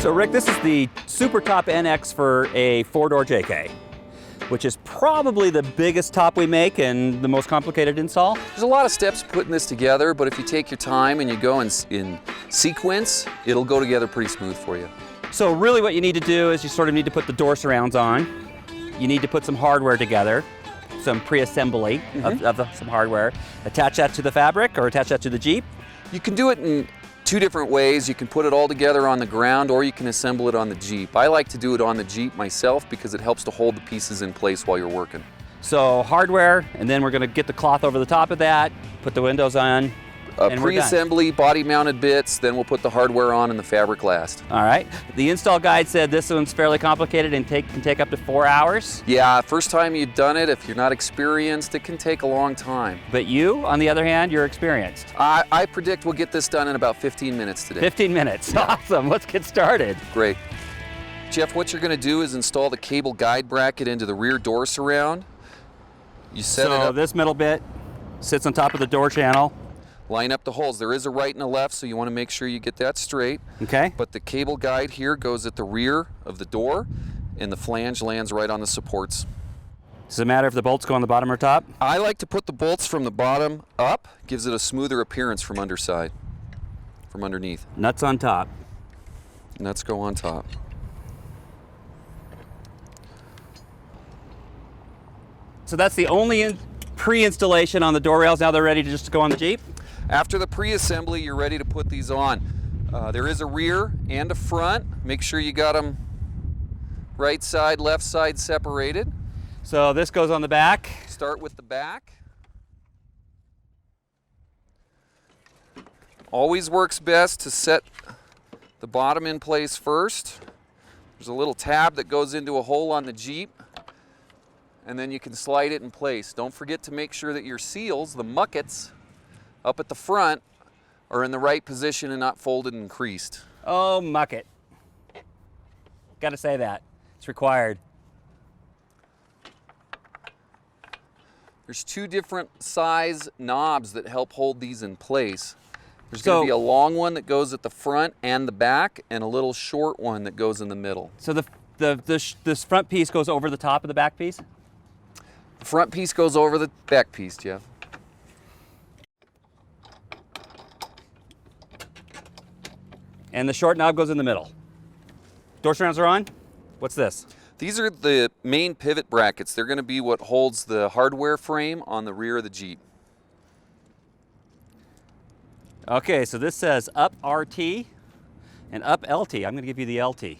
So Rick, this is the Supertop NX for a 4-door JK, which is probably the biggest top we make and the most complicated install. There's a lot of steps putting this together, but if you take your time and you go in sequence, it'll go together pretty smooth for you. So really what you need to do is you sort of need to put the door surrounds on. You need to put some hardware together, some pre-assembly of some hardware. Attach that to the fabric or attach that to the Jeep. You can do it in two different ways. You can put it all together on the ground or you can assemble it on the Jeep. I like to do it on the Jeep myself because it helps to hold the pieces in place while you're working. So hardware, and then we're going to get the cloth over the top of that, put the windows on, and pre-assembly, body-mounted bits, then we'll put the hardware on and the fabric last. All right. The install guide said this one's fairly complicated and can take up to 4 hours. Yeah, first time you've done it, if you're not experienced, it can take a long time. But you, on the other hand, you're experienced. I predict we'll get this done in about 15 minutes today. 15 minutes. Yeah. Awesome. Let's get started. Great. Jeff, what you're going to do is install the cable guide bracket into the rear door surround. You set it up. So this middle bit sits on top of the door channel. Line up the holes. There is a right and a left, so you want to make sure you get that straight. Okay. But the cable guide here goes at the rear of the door, and the flange lands right on the supports. Does it matter if the bolts go on the bottom or top? I like to put the bolts from the bottom up. Gives it a smoother appearance from underneath. Nuts on top. Nuts go on top. So that's the only pre-installation on the door rails. Now they're ready to just go on the Jeep? After the pre-assembly, you're ready to put these on. There is a rear and a front. Make sure you got them right side, left side separated. So this goes on the back. Start with the back. Always works best to set the bottom in place first. There's a little tab that goes into a hole on the Jeep, and then you can slide it in place. Don't forget to make sure that your seals, the muckets, up at the front are in the right position and not folded and creased. Oh, muck it. Got to say that. It's required. There's two different size knobs that help hold these in place. There's going to be a long one that goes at the front and the back, and a little short one that goes in the middle. So this front piece goes over the top of the back piece? The front piece goes over the back piece, Jeff. And the short knob goes in the middle. Door surrounds are on. What's this? These are the main pivot brackets. They're going to be what holds the hardware frame on the rear of the Jeep. Okay, so this says up RT and up LT. I'm going to give you the LT.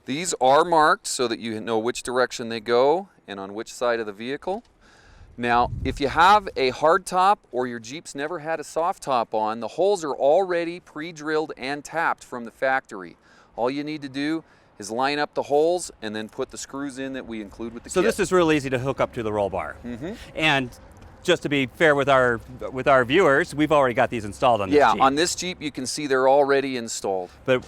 These are marked so that you know which direction they go and on which side of the vehicle. Now, if you have a hard top or your Jeep's never had a soft top on, the holes are already pre-drilled and tapped from the factory. All you need to do is line up the holes and then put the screws in that we include with the kit. So this is real easy to hook up to the roll bar. And just to be fair with our viewers, we've already got these installed on this Jeep. Yeah, on this Jeep you can see they're already installed. But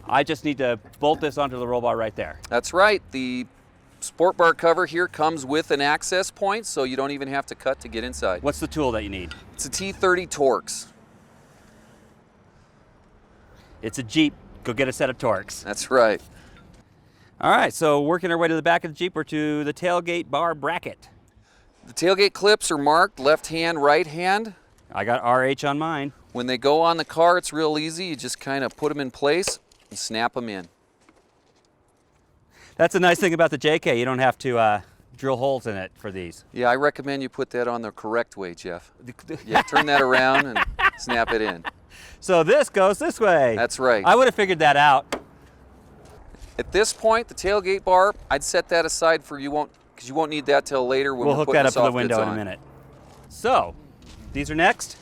I just need to bolt this onto the roll bar right there. That's right. The sport bar cover here comes with an access point, so you don't even have to cut to get inside. What's the tool that you need? It's a T30 Torx. It's a Jeep. Go get a set of Torx. That's right. All right, so working our way to the back of the Jeep, we're to the tailgate bar bracket. The tailgate clips are marked left hand, right hand. I got RH on mine. When they go on the car, it's real easy. You just kind of put them in place and snap them in. That's the nice thing about the JK. You don't have to drill holes in it for these. Yeah, I recommend you put that on the correct way, Jeff. Yeah, turn that around and snap it in. So this goes this way. That's right. I would have figured that out. At this point, the tailgate bar, I'd set that aside for because you won't need that till later when we'll hook that up to the window in on. a minute. So, these are next?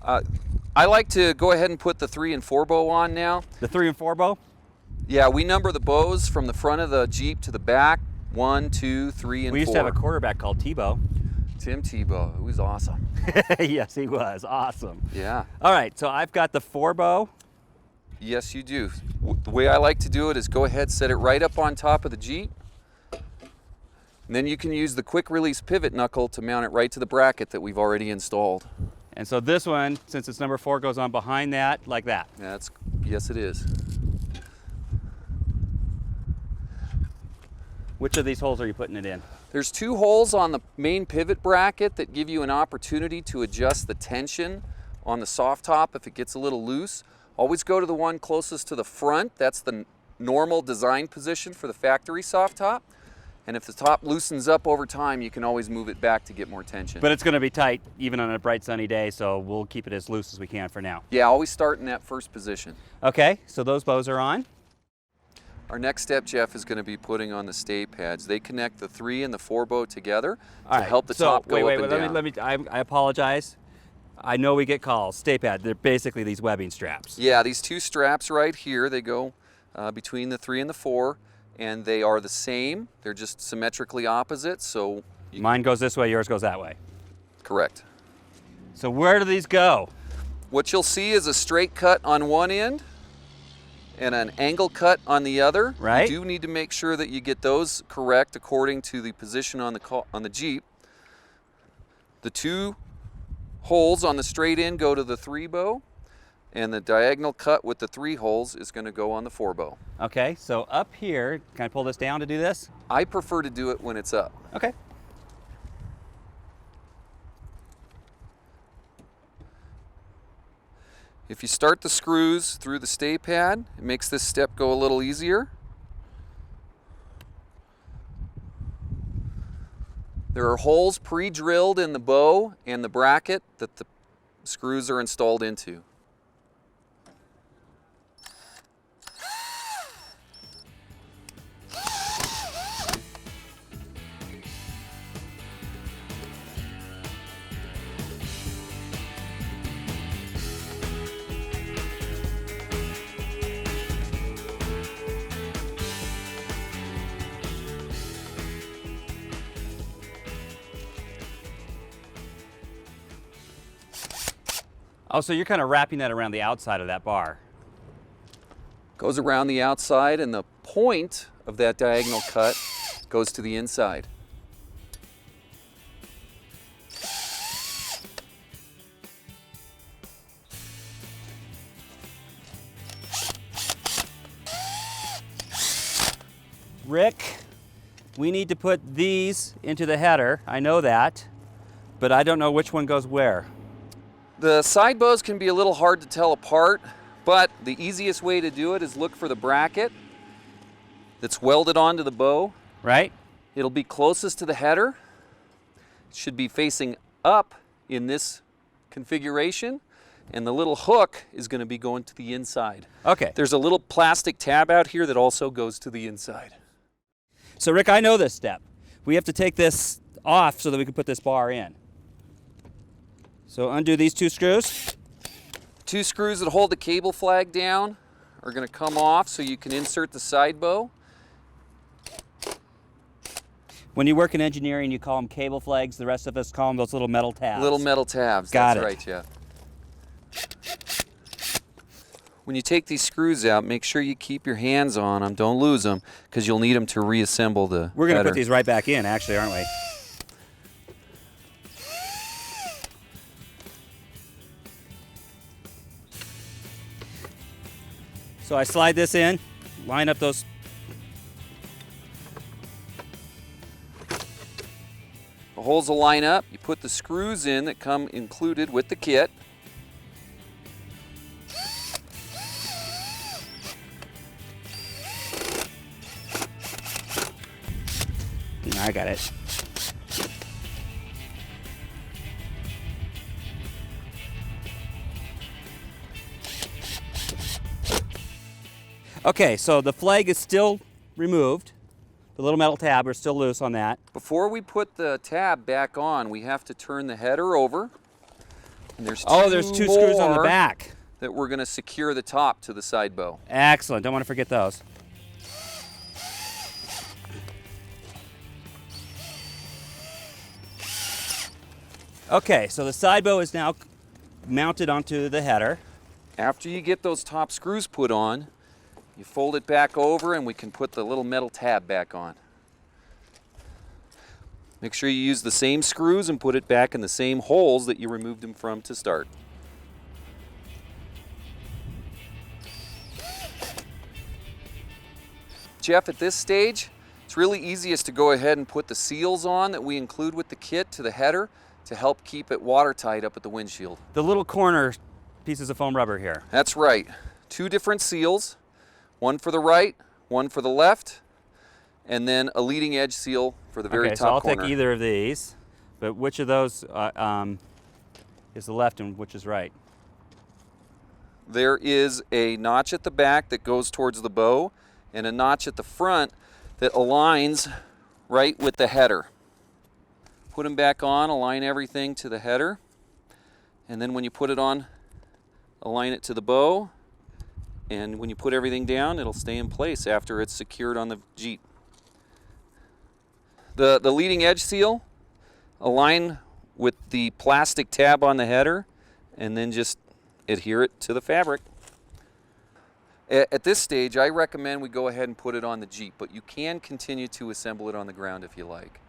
I like to go ahead and put the 3 and 4 bow on now. The 3 and 4 bow? Yeah, we number the bows from the front of the Jeep to the back. 1, 2, 3, and 4. We used to have a quarterback called Tebow. Tim Tebow, who was awesome. Yes, he was awesome. Yeah. All right, so I've got the 4 bow. Yes, you do. The way I like to do it is go ahead, set it right up on top of the Jeep. And then you can use the quick release pivot knuckle to mount it right to the bracket that we've already installed. And so this one, since it's number 4, goes on behind that like that. Yes, it is. Which of these holes are you putting it in? There's 2 holes on the main pivot bracket that give you an opportunity to adjust the tension on the soft top if it gets a little loose. Always go to the one closest to the front. That's the normal design position for the factory soft top. And if the top loosens up over time, you can always move it back to get more tension. But it's going to be tight even on a bright sunny day, so we'll keep it as loose as we can for now. Yeah, always start in that first position. Okay, so those bows are on. Our next step, Jeff, is going to be putting on the stay pads. They connect the 3 and the 4 bow together to help the top go up and down. Let me, I apologize. I know we get calls. Stay pad, they're basically these webbing straps. Yeah, these 2 straps right here, they go between the 3 and the 4, and they are the same. They're just symmetrically opposite, so... Mine goes this way, yours goes that way. Correct. So where do these go? What you'll see is a straight cut on one end and an angle cut on the other. Right. You do need to make sure that you get those correct according to the position on the Jeep. The 2 holes on the straight end go to the 3 bow, and the diagonal cut with the 3 holes is going to go on the 4 bow. Okay, so up here, can I pull this down to do this? I prefer to do it when it's up. Okay. If you start the screws through the stay pad, it makes this step go a little easier. There are holes pre-drilled in the bow and the bracket that the screws are installed into. Oh, so you're kind of wrapping that around the outside of that bar. Goes around the outside, and the point of that diagonal cut goes to the inside. Rick, we need to put these into the header. I know that, but I don't know which one goes where. The side bows can be a little hard to tell apart, but the easiest way to do it is look for the bracket that's welded onto the bow. Right? It'll be closest to the header. It should be facing up in this configuration, and the little hook is going to be going to the inside. Okay. There's a little plastic tab out here that also goes to the inside. So Rick, I know this step. We have to take this off so that we can put this bar in. So undo these 2 screws. 2 screws that hold the cable flag down are going to come off so you can insert the side bow. When you work in engineering, you call them cable flags. The rest of us call them those little metal tabs. Little metal tabs. Got That's it. right, Jeff. When you take these screws out, make sure you keep your hands on them. Don't lose them, because you'll need them to reassemble the We're going to header. put these right back in, actually, aren't we? So I slide this in, line up those. The holes will line up. You put the screws in that come included with the kit. I got it. Okay, so the flag is still removed. The little metal tab are still loose on that. Before we put the tab back on, we have to turn the header over. And there's there's 2 screws on the back that we're going to secure the top to the side bow. Excellent, don't want to forget those. Okay, so the side bow is now mounted onto the header. After you get those top screws put on, you fold it back over and we can put the little metal tab back on. Make sure you use the same screws and put it back in the same holes that you removed them from to start. Jeff, at this stage, It's really easiest to go ahead and put the seals on that we include with the kit to the header to help keep it watertight up at the windshield. The little corner pieces of foam rubber here. That's right. 2 different seals, one for the right, one for the left, and then a leading edge seal for the very Okay, top so I'll corner. take either of these, but which of those is the left and which is right? There is a notch at the back that goes towards the bow and a notch at the front that aligns right with the header. Put them back on, align everything to the header, and then when you put it on, align it to the bow, and when you put everything down, it'll stay in place after it's secured on the Jeep. The leading edge seal, align with the plastic tab on the header, and then just adhere it to the fabric. At this stage, I recommend we go ahead and put it on the Jeep, but you can continue to assemble it on the ground if you like.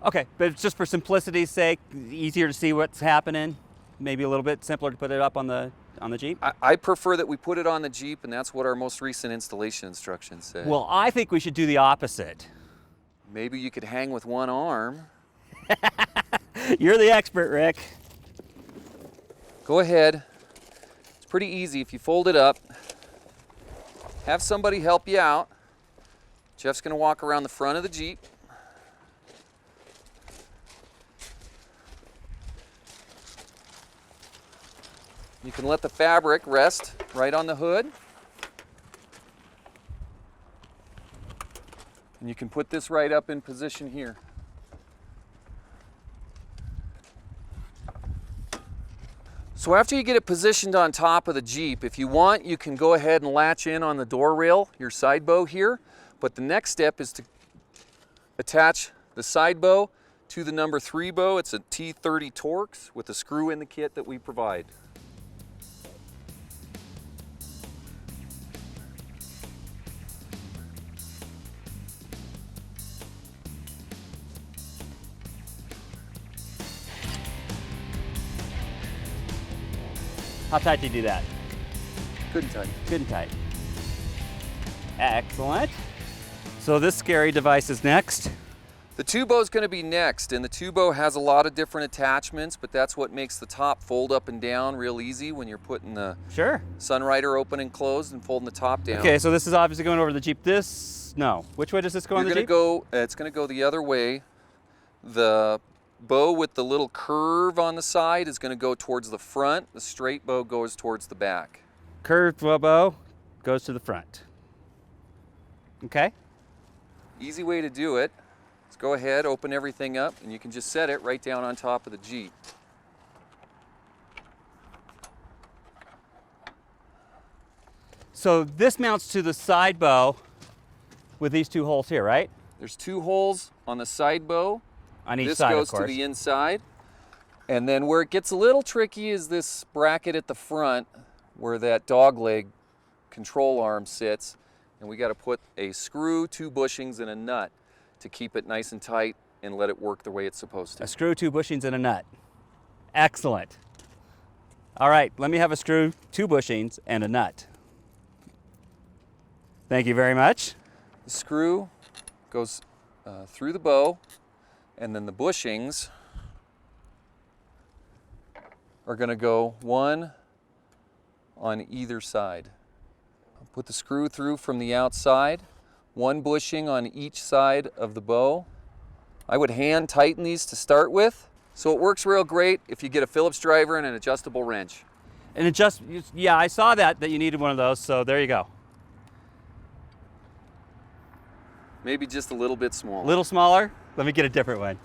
Okay, but just for simplicity's sake, easier to see what's happening, maybe a little bit simpler to put it up on the Jeep? I prefer that we put it on the Jeep, and that's what our most recent installation instructions say. Well, I think we should do the opposite. Maybe you could hang with one arm. You're the expert, Rick. Go ahead. It's pretty easy. If you fold it up, have somebody help you out. Jeff's going to walk around the front of the Jeep. You can let the fabric rest right on the hood. And you can put this right up in position here. So after you get it positioned on top of the Jeep, if you want, you can go ahead and latch in on the door rail, your side bow here. But the next step is to attach the side bow to the number 3 bow. It's a T30 Torx with a screw in the kit that we provide. How tight do you do that? Good and tight. Good and tight. Excellent. So this scary device is next. The 2 bow is going to be next, and the 2 bow has a lot of different attachments, but that's what makes the top fold up and down real easy when you're putting the Sure. Sunrider open and closed and folding the top down. Okay, so this is obviously going over the Jeep. No. Which way does this go on the Jeep? It's going to go the other way. The bow with the little curve on the side is going to go towards the front. The straight bow goes towards the back. Curved bow goes to the front. Okay. Easy way to do it. Let's go ahead, open everything up, and you can just set it right down on top of the Jeep. So this mounts to the side bow with these 2 holes here, right? There's 2 holes on the side bow. On each This side, goes of course. to the inside. And then where it gets a little tricky is this bracket at the front where that dog leg control arm sits. And we got to put a screw, 2 bushings, and a nut to keep it nice and tight and let it work the way it's supposed to. A screw, 2 bushings, and a nut. Excellent. All right, let me have a screw, 2 bushings, and a nut. Thank you very much. The screw goes through the bow, and then the bushings are going to go 1 on either side. Put the screw through from the outside, 1 bushing on each side of the bow. I would hand tighten these to start with, so it works real great if you get a Phillips driver and an adjustable wrench. And yeah, I saw that you needed one of those, so there you go. Maybe just a little bit smaller. A little smaller? Let me get a different one.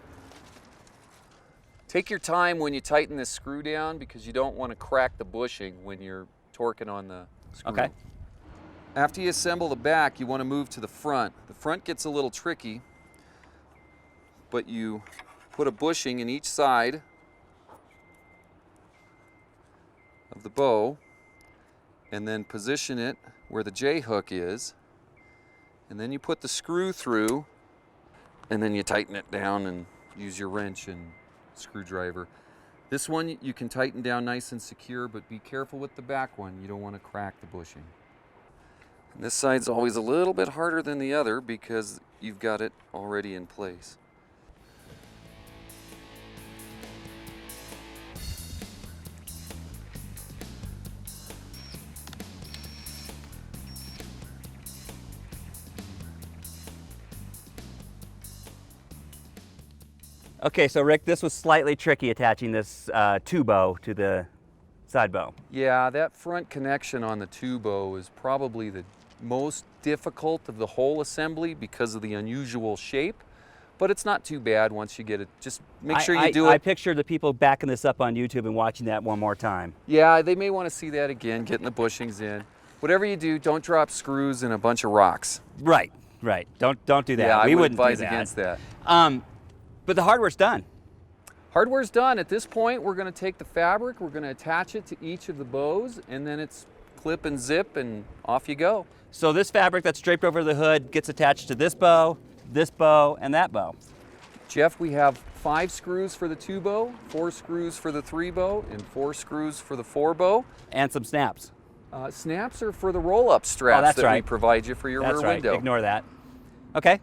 Take your time when you tighten this screw down because you don't want to crack the bushing when you're torquing on the screw. Okay. After you assemble the back, you want to move to the front. The front gets a little tricky, but you put a bushing in each side of the bow and then position it where the J-hook is. And then you put the screw through and then you tighten it down and use your wrench and screwdriver. This one you can tighten down nice and secure, but be careful with the back one. You don't want to crack the bushing. And this side's always a little bit harder than the other because you've got it already in place. Okay, so Rick, this was slightly tricky attaching this two bow to the side bow. Yeah, that front connection on the two bow is probably the most difficult of the whole assembly because of the unusual shape, but it's not too bad once you get it. Just make sure you do it. I picture the people backing this up on YouTube and watching that one more time. Yeah, they may want to see that again, getting the bushings in. Whatever you do, don't drop screws in a bunch of rocks. Right, right. Don't do that. Yeah, I we would wouldn't advise do that. against that. But the hardware's done. Hardware's done. At this point, we're going to take the fabric, we're going to attach it to each of the bows, and then it's clip and zip, and off you go. So this fabric that's draped over the hood gets attached to this bow, and that bow. Jeff, we have 5 screws for the 2 bow, 4 screws for the 3 bow, and 4 screws for the 4 bow. And some snaps. Snaps are for the roll-up straps we provide you for your rear window. Ignore that. Okay.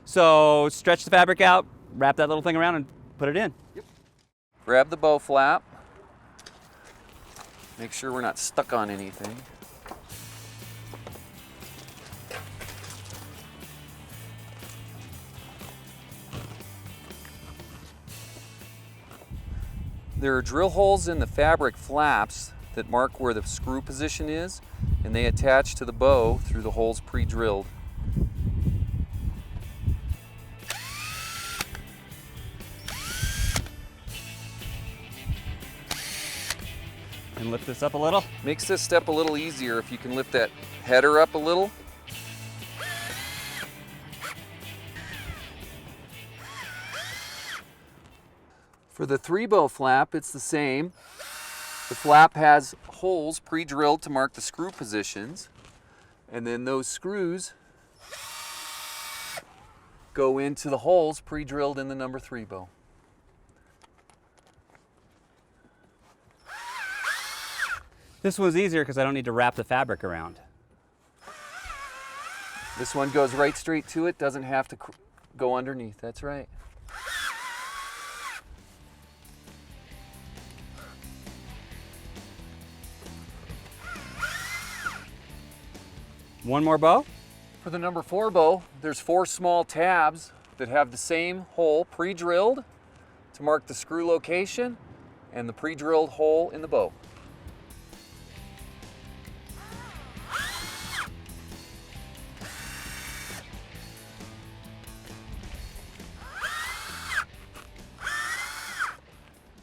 So stretch the fabric out, wrap that little thing around, and put it in. Yep. Grab the bow flap. Make sure we're not stuck on anything. There are drill holes in the fabric flaps that mark where the screw position is, and they attach to the bow through the holes pre-drilled. And lift this up a little. Makes this step a little easier if you can lift that header up a little. For the 3 bow flap, it's the same. The flap has holes pre-drilled to mark the screw positions, and then those screws go into the holes pre-drilled in the number 3 bow. This one's easier because I don't need to wrap the fabric around. This one goes right straight to it, doesn't have to go underneath, that's right. One more bow? For the number 4 bow, there's 4 small tabs that have the same hole pre-drilled to mark the screw location and the pre-drilled hole in the bow.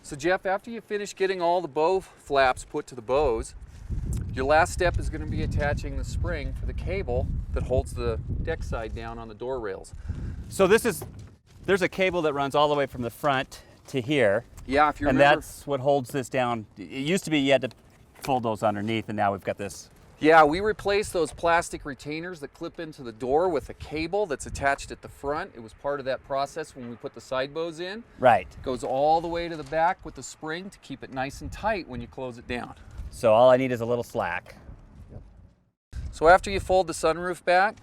So Jeff, after you finish getting all the bow flaps put to the bows, your last step is going to be attaching the spring for the cable that holds the deck side down on the door rails. So there's a cable that runs all the way from the front to here. Yeah, if you and remember. That's what holds this down. It used to be you had to fold those underneath, and now we've got this. Yeah, we replaced those plastic retainers that clip into the door with a cable that's attached at the front. It was part of that process when we put the side bows in. Right. It goes all the way to the back with the spring to keep it nice and tight when you close it down. So all I need is a little slack. So after you fold the sunroof back,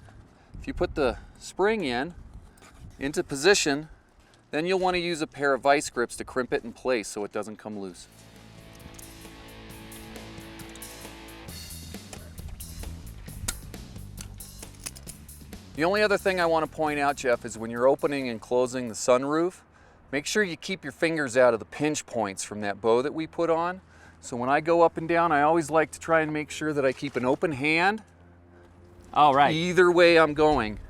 if you put the spring into position, then you'll want to use a pair of vice grips to crimp it in place so it doesn't come loose. The only other thing I want to point out, Jeff, is when you're opening and closing the sunroof, make sure you keep your fingers out of the pinch points from that bow that we put on. So when I go up and down, I always like to try and make sure that I keep an open hand. All right. Either way I'm going.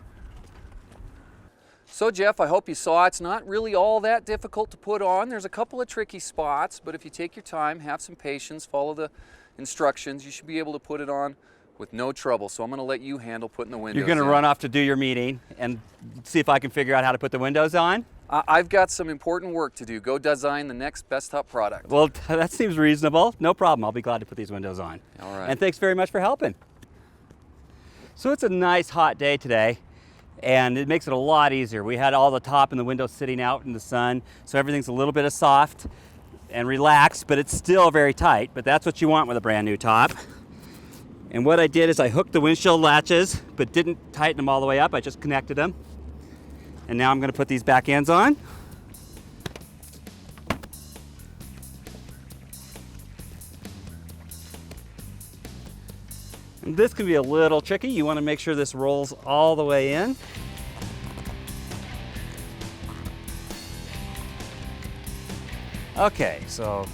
So Jeff, I hope you saw it's not really all that difficult to put on. There's a couple of tricky spots, but if you take your time, have some patience, follow the instructions, you should be able to put it on with no trouble. So I'm going to let you handle putting the windows You're going to run off to do your meeting and see if I can figure out how to put the windows on? I've got some important work to do. Go design the next Bestop product. Well, that seems reasonable. No problem. I'll be glad to put these windows on. All right. And thanks very much for helping. So it's a nice hot day today, and it makes it a lot easier. We had all the top and the windows sitting out in the sun, so everything's a little bit of soft and relaxed, but it's still very tight. But that's what you want with a brand new top. And what I did is I hooked the windshield latches, but didn't tighten them all the way up. I just connected them. And now I'm going to put these back ends on. And this can be a little tricky. You want to make sure this rolls all the way in. Okay, so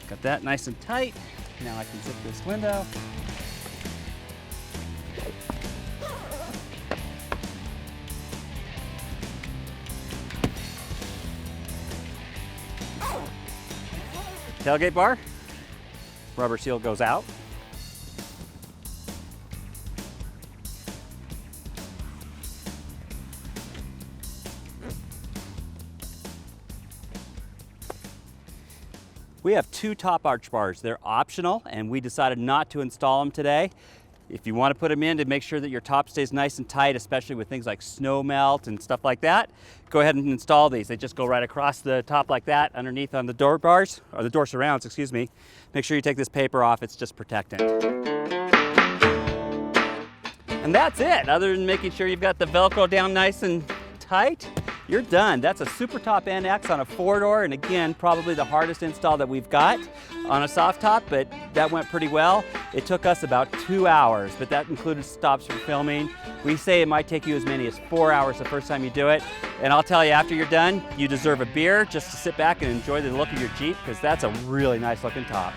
got that nice and tight. Now I can zip this window. Tailgate bar, rubber seal goes out. We have 2 top arch bars. They're optional, and we decided not to install them today. If you want to put them in to make sure that your top stays nice and tight, especially with things like snow melt and stuff like that, go ahead and install these. They just go right across the top like that, underneath on the door bars, or the door surrounds, excuse me. Make sure you take this paper off, it's just protectant. And that's it. Other than making sure you've got the Velcro down nice and tight, you're done. That's a Supertop NX on a 4-door, and again, probably the hardest install that we've got on a soft top, but that went pretty well. It took us about 2 hours, but that included stops for filming. We say it might take you as many as 4 hours the first time you do it. And I'll tell you, after you're done, you deserve a beer just to sit back and enjoy the look of your Jeep, because that's a really nice looking top.